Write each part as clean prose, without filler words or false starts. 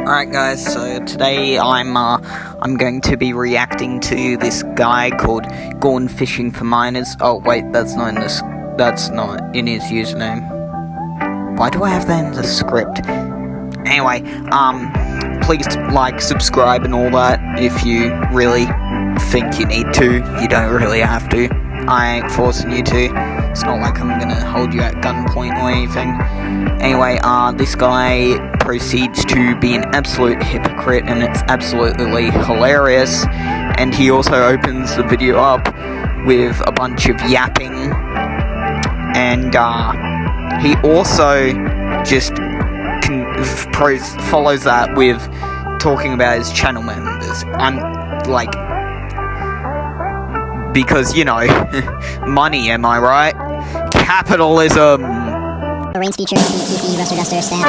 Alright guys, so today I'm going to be reacting to this guy called Gone Fishing for Miners. Oh wait, that's not in his username. Why do I have that in the script? Anyway, please like, subscribe and all that if you really think you need to. You don't really have to. I ain't forcing you to. It's not like I'm gonna hold you at gunpoint or anything. Anyway, this guy proceeds to be an absolute hypocrite, and it's absolutely hilarious. And he also opens the video up with a bunch of yapping, and he also just follows that with talking about his channel members. Because, you know, money, am I right? Capitalism! Rain feature, Keefy, Ruster Duster, Stamp.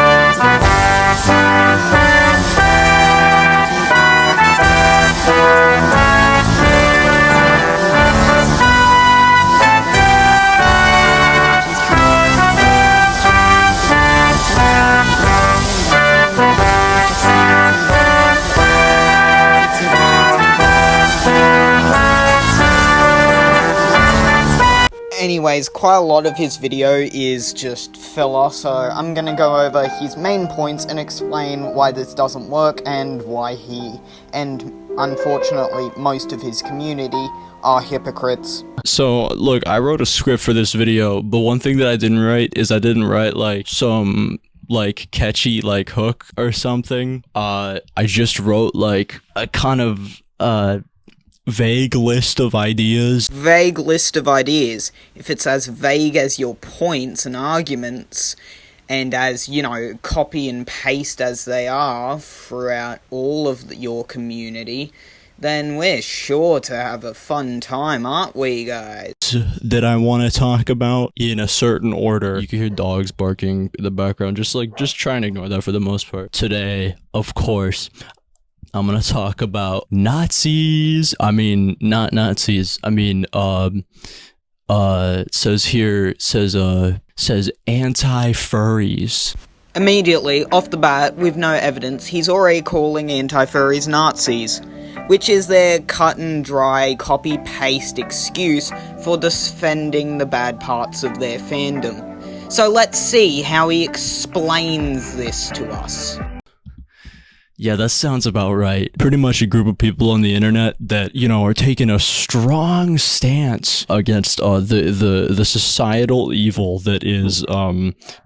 Anyways, quite a lot of his video is just filler, so I'm gonna go over his main points and explain why this doesn't work and why he, and unfortunately most of his community, are hypocrites. So, look, I wrote a script for this video, but one thing that I didn't write is I didn't write, like, some, like, catchy, like, hook or something. I just wrote, like, a kind of, vague list of ideas. Vague list of ideas. If it's as vague as your points and arguments, and as, you know, copy and paste as they are throughout all of your community, then we're sure to have a fun time, aren't we, guys? That I want to talk about in a certain order. You can hear dogs barking in the background, just try and ignore that for the most part. Today, of course, I'm gonna talk about Nazis. I mean, not Nazis. I mean, says anti-furries. Immediately, off the bat, with no evidence, he's already calling anti-furries Nazis, which is their cut-and-dry, copy-paste excuse for defending the bad parts of their fandom. So let's see how he explains this to us. Yeah, that sounds about right. Pretty much a group of people on the internet that, you know, are taking a strong stance against the societal evil that is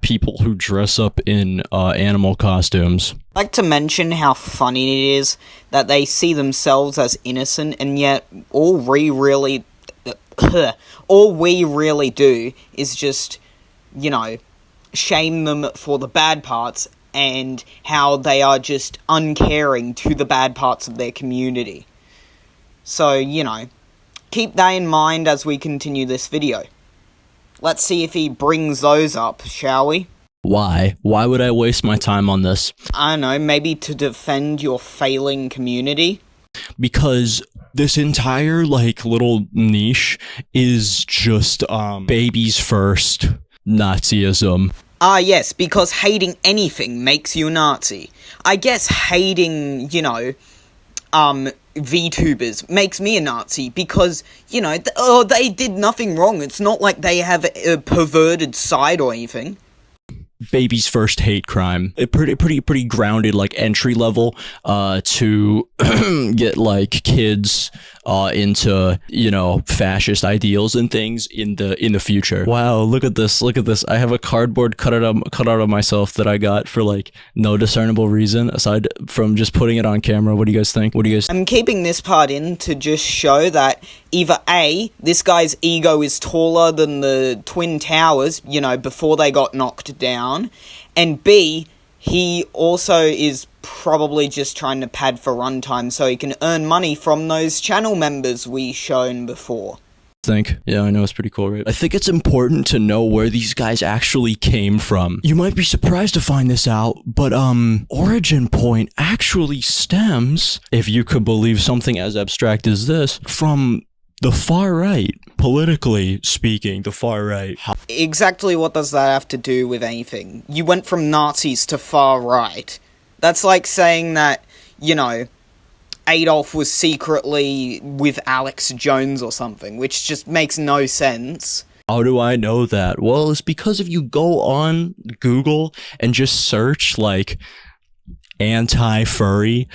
people who dress up in animal costumes. I'd like to mention how funny it is that they see themselves as innocent, and yet all we really do is just, you know, shame them for the bad parts and how they are just uncaring to the bad parts of their community. So, you know, keep that in mind as we continue this video. Let's see if he brings those up, shall we? Why? Why would I waste my time on this? I don't know, maybe to defend your failing community? Because this entire, like, little niche is just, babies first Nazism. Ah, yes, because hating anything makes you a Nazi. I guess hating, you know, VTubers makes me a Nazi because, you know, they did nothing wrong. It's not like they have a perverted side or anything. Baby's first hate crime. A pretty grounded, like, entry level to get, like, kids into, you know, fascist ideals and things in the future. Wow, look at this. I have a cardboard cutout of myself that I got for, like, no discernible reason aside from just putting it on camera. What do you guys think? I'm keeping this part in to just show that either A, this guy's ego is taller than the Twin Towers, you know, before they got knocked down, and B, he also is probably just trying to pad for runtime so he can earn money from those channel members we shown before. Yeah, I know, it's pretty cool, right? I think it's important to know where these guys actually came from. You might be surprised to find this out, but origin point actually stems, if you could believe something as abstract as this, from the far right. Politically speaking, the far right. Exactly what does that have to do with anything? You went from Nazis to far right. That's like saying that, you know, Adolf was secretly with Alex Jones or something, which just makes no sense. How do I know that? Well, it's because if you go on Google and just search, like, anti-furry,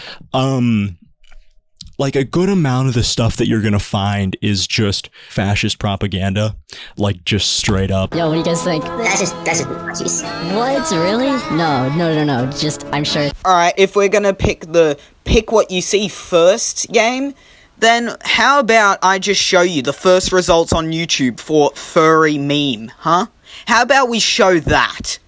like, a good amount of the stuff that you're gonna find is just fascist propaganda, like, just straight up. Yo, what do you guys think? That's just Nazis. What? Really? No. Just, I'm sure. Alright, if we're gonna pick what you see first game, then how about I just show you the first results on YouTube for furry meme, huh? How about we show that?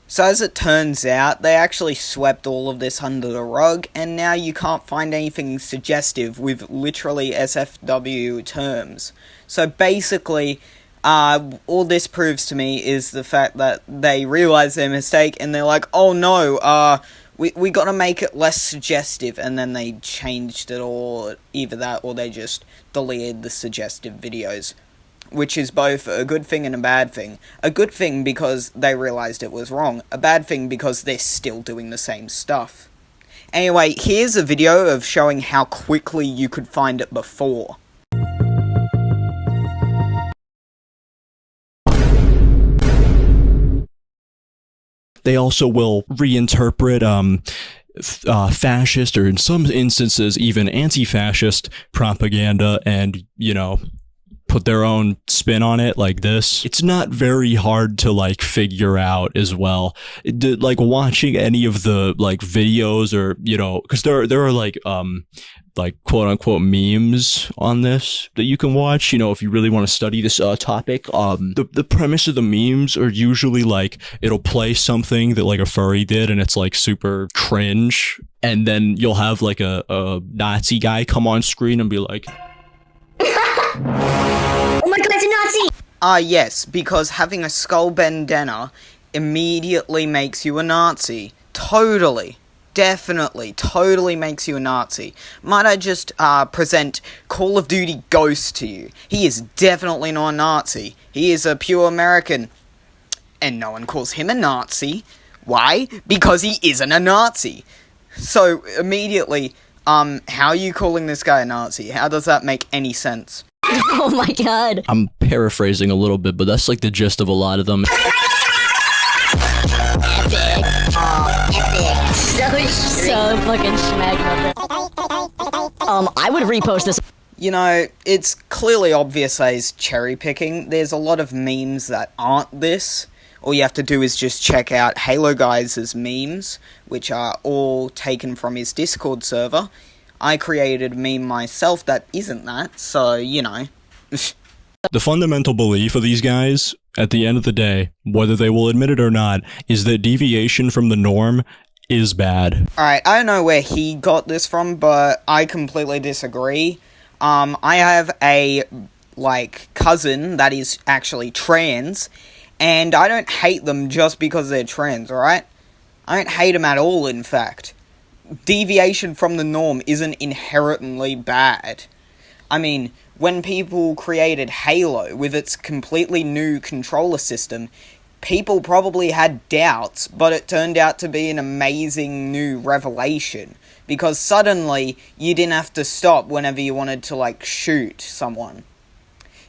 So as it turns out, they actually swept all of this under the rug, and now you can't find anything suggestive with literally SFW terms. So basically, all this proves to me is the fact that they realize their mistake, and they're like, oh no, we gotta make it less suggestive, and then they changed it all, either that or they just deleted the suggestive videos. Which is both a good thing and a bad thing. A good thing because they realized it was wrong. A bad thing because they're still doing the same stuff. Anyway, here's a video of showing how quickly you could find it before. They also will reinterpret fascist, or in some instances even anti-fascist propaganda, and, you know, put their own spin on it, like this. It's not very hard to, like, figure out as well. Like, watching any of the, like, videos, or, you know, because there are like quote unquote memes on this that you can watch, you know, if you really want to study this topic. The premise of the memes are usually like, it'll play something that, like, a furry did, and it's like super cringe, and then you'll have like a Nazi guy come on screen and be like, Oh my god, it's a Nazi! Yes, because having a skull bandana immediately makes you a Nazi. Totally. Definitely. Totally makes you a Nazi. Might I just present Call of Duty Ghost to you? He is definitely not a Nazi. He is a pure American. And no one calls him a Nazi. Why? Because he isn't a Nazi. So, immediately, how are you calling this guy a Nazi? How does that make any sense? Oh my god. I'm paraphrasing a little bit, but that's like the gist of a lot of them. Epic. So fucking schmagma. I would repost this. You know, it's clearly obvious that he's cherry picking. There's a lot of memes that aren't this. All you have to do is just check out Haloguy's memes, which are all taken from his Discord server. I created a meme myself that isn't that, so, you know. The fundamental belief of these guys, at the end of the day, whether they will admit it or not, is that deviation from the norm is bad. Alright, I don't know where he got this from, but I completely disagree. I have a, like, cousin that is actually trans, and I don't hate them just because they're trans, alright? I don't hate them at all, in fact. Deviation from the norm isn't inherently bad. I mean, when people created Halo with its completely new controller system, people probably had doubts, but it turned out to be an amazing new revelation. Because suddenly, you didn't have to stop whenever you wanted to, like, shoot someone.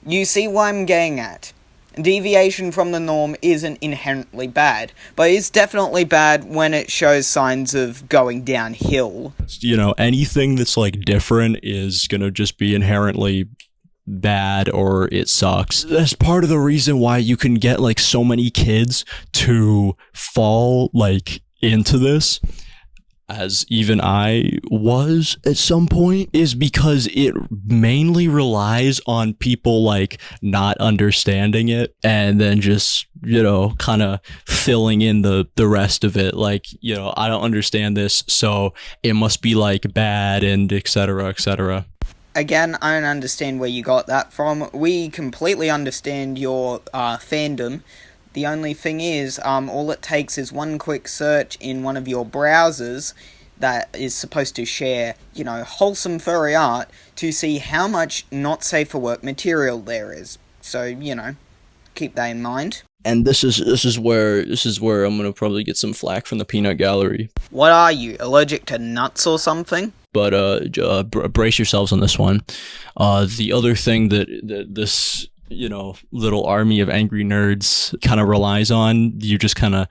You see what I'm getting at? Deviation from the norm isn't inherently bad, but it's definitely bad when it shows signs of going downhill. You know, anything that's, like, different is gonna just be inherently bad, or it sucks. That's part of the reason why you can get, like, so many kids to fall, like, into this, as even I was at some point, is because it mainly relies on people, like, not understanding it, and then just, you know, kind of filling in the rest of it. Like, you know, I don't understand this, so it must be, like, bad, and etc., etc. Again, I don't understand where you got that from. We completely understand your fandom. The only thing is, all it takes is one quick search in one of your browsers that is supposed to share, you know, wholesome furry art to see how much not safe for work material there is. So, you know, keep that in mind. And this is where I'm gonna probably get some flack from the peanut gallery. What are you, allergic to nuts or something? But brace yourselves on this one. The other thing that this little army of angry nerds kind of relies on, you just kind of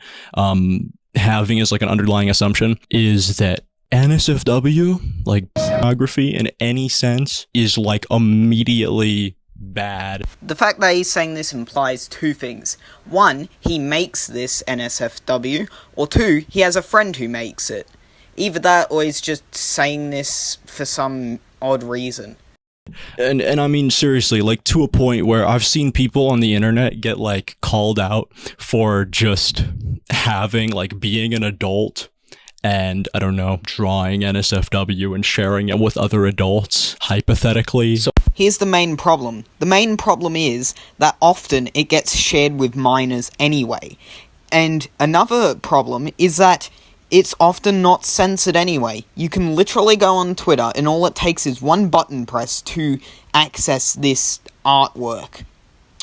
having as like an underlying assumption, is that NSFW, like pornography in any sense, is like immediately bad. The fact that he's saying this implies two things. One, he makes this NSFW, or two, he has a friend who makes it. Either that, or he's just saying this for some odd reason. And I mean, seriously, like, to a point where I've seen people on the internet get, like, called out for just having, like, being an adult and, I don't know, drawing NSFW and sharing it with other adults, hypothetically. So here's the main problem. The main problem is that often it gets shared with minors anyway. And another problem is that it's often not censored anyway. You can literally go on Twitter and all it takes is one button press to access this artwork.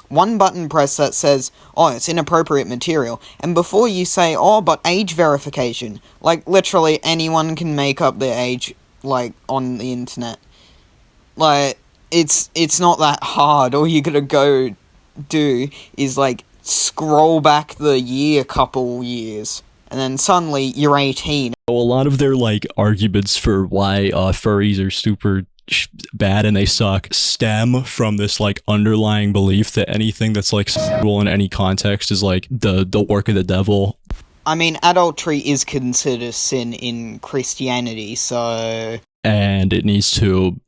One button press that says, oh, it's inappropriate material. And before you say, oh, but age verification. Like, literally anyone can make up their age, like, on the internet. Like, it's not that hard. All you gotta go do is, like, scroll back the year couple years. And then suddenly, you're 18. A lot of their, like, arguments for why furries are super bad and they suck stem from this, like, underlying belief that anything that's, like, sexual in any context is, like, the work of the devil. I mean, adultery is considered a sin in Christianity, so... And it needs to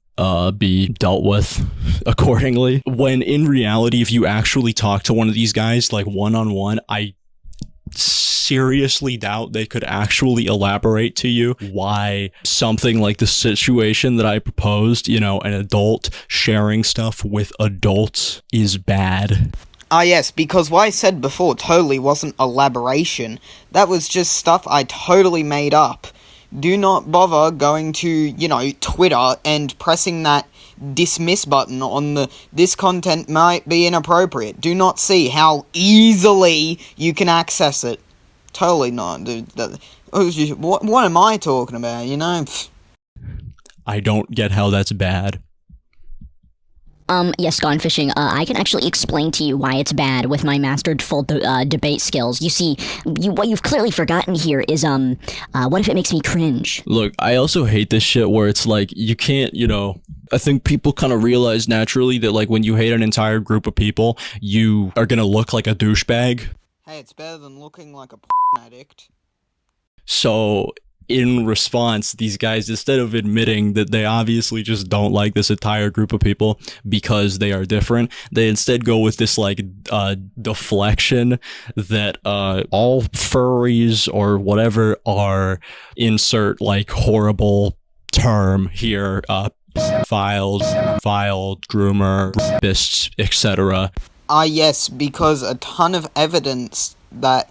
be dealt with accordingly. When in reality, if you actually talk to one of these guys, like, one-on-one, I seriously doubt they could actually elaborate to you why something like the situation that I proposed, an adult sharing stuff with adults, is bad. Ah yes, because what I said before totally wasn't elaboration. That was just stuff I totally made up. Do not bother going to, Twitter and pressing that dismiss button on this content might be inappropriate. Do not see how easily you can access it. Totally not, dude. What am I talking about, I don't get how that's bad. Yes, Gone Fishing, I can actually explain to you why it's bad with my mastered full debate skills. You see, what you've clearly forgotten here is, what if it makes me cringe? Look, I also hate this shit where it's like, you can't, I think people kind of realize naturally that, like, when you hate an entire group of people, you are gonna look like a douchebag. Hey, it's better than looking like a addict. So, in response, these guys, instead of admitting that they obviously just don't like this entire group of people because they are different, they instead go with this, like, deflection that all furries or whatever are, insert, like, horrible term here, filed, groomer, rapists, etc. Ah yes, because a ton of evidence that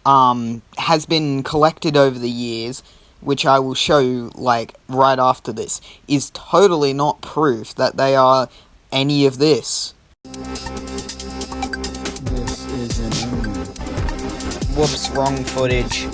has been collected over the years, which I will show you, like, right after this, is totally not proof that they are any of this. This is an Whoops, wrong footage.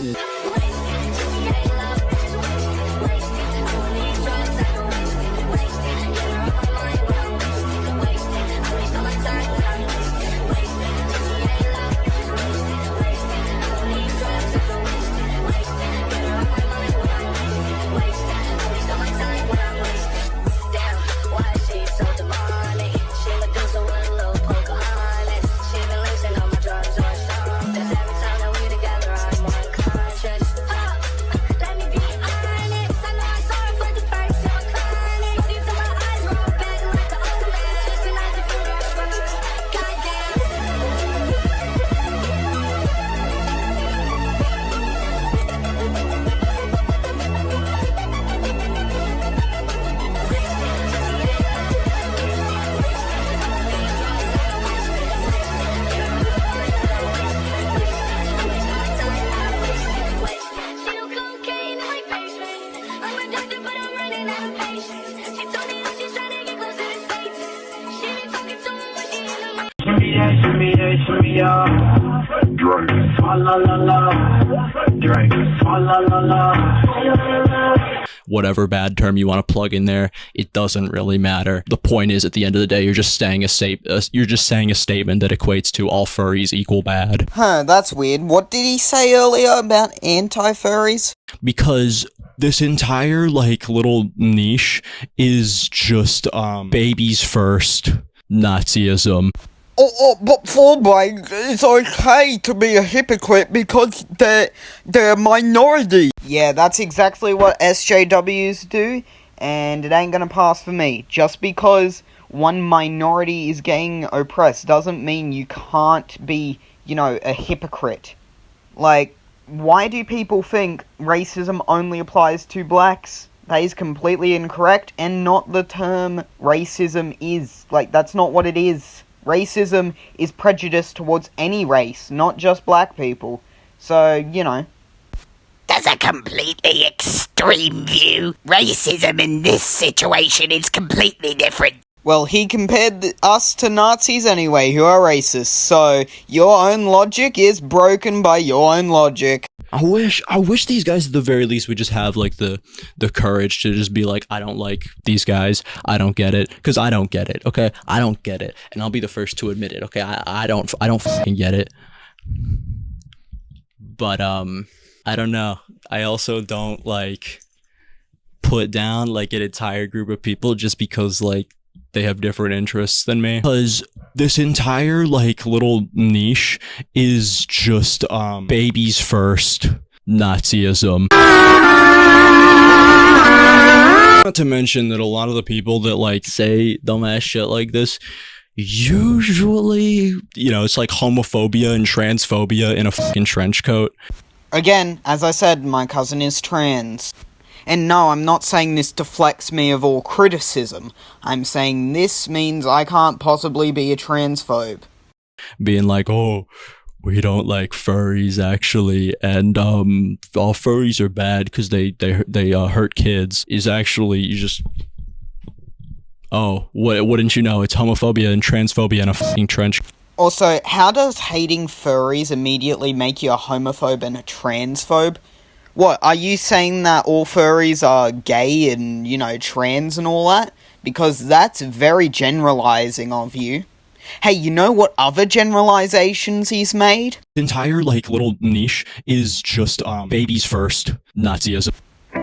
Shimmy, yeah, shimmy, yeah. Whatever bad term you want to plug in there, it doesn't really matter. The point is, at the end of the day, you're just saying a statement that equates to all furries equal bad. Huh, that's weird. What did he say earlier about anti-furries? Because this entire, like, little niche is just, babies first Nazism. But Fulbright, it's okay to be a hypocrite because they're a minority. Yeah, that's exactly what SJWs do, and it ain't gonna pass for me. Just because one minority is getting oppressed doesn't mean you can't be, a hypocrite. Like, why do people think racism only applies to blacks? That is completely incorrect, and not the term racism is. Like, that's not what it is. Racism is prejudice towards any race, not just black people. So, That's a completely extreme view. Racism in this situation is completely different. Well, he compared us to Nazis anyway, who are racist, so your own logic is broken by your own logic. I wish these guys at the very least would just have, like, the courage to just be like, I don't like these guys, I don't get it, because I don't get it, okay? I don't get it, and I'll be the first to admit it, okay? I don't fucking get it. But, I don't know. I also don't, like, put down, like, an entire group of people just because, like, they have different interests than me. Because this entire, like, little niche is just, babies first Nazism. Not to mention that a lot of the people that, like, say dumbass shit like this, usually, it's like homophobia and transphobia in a fucking trench coat. Again, as I said, my cousin is trans. And no, I'm not saying this deflects me of all criticism. I'm saying this means I can't possibly be a transphobe. Being like, oh, we don't like furries actually, and all furries are bad because they hurt kids, is actually, you just, oh, wouldn't you know, it's homophobia and transphobia in a fucking trench. Also, how does hating furries immediately make you a homophobe and a transphobe? What, are you saying that all furries are gay and, trans and all that? Because that's very generalizing of you. Hey, you know what other generalizations he's made? The entire, like, little niche is just, babies first Nazism.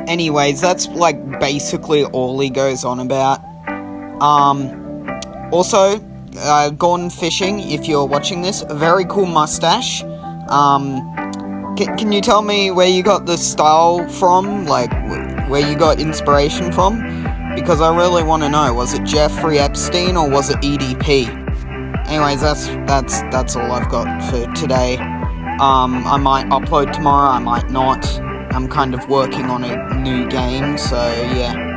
Anyways, that's, like, basically all he goes on about. Also, Gone Fishing, if you're watching this, a very cool mustache. Can you tell me where you got the style from? Like, where you got inspiration from? Because I really want to know. Was it Jeffrey Epstein or was it EDP? Anyways, that's all I've got for today. I might upload tomorrow, I might not. I'm kind of working on a new game, so yeah.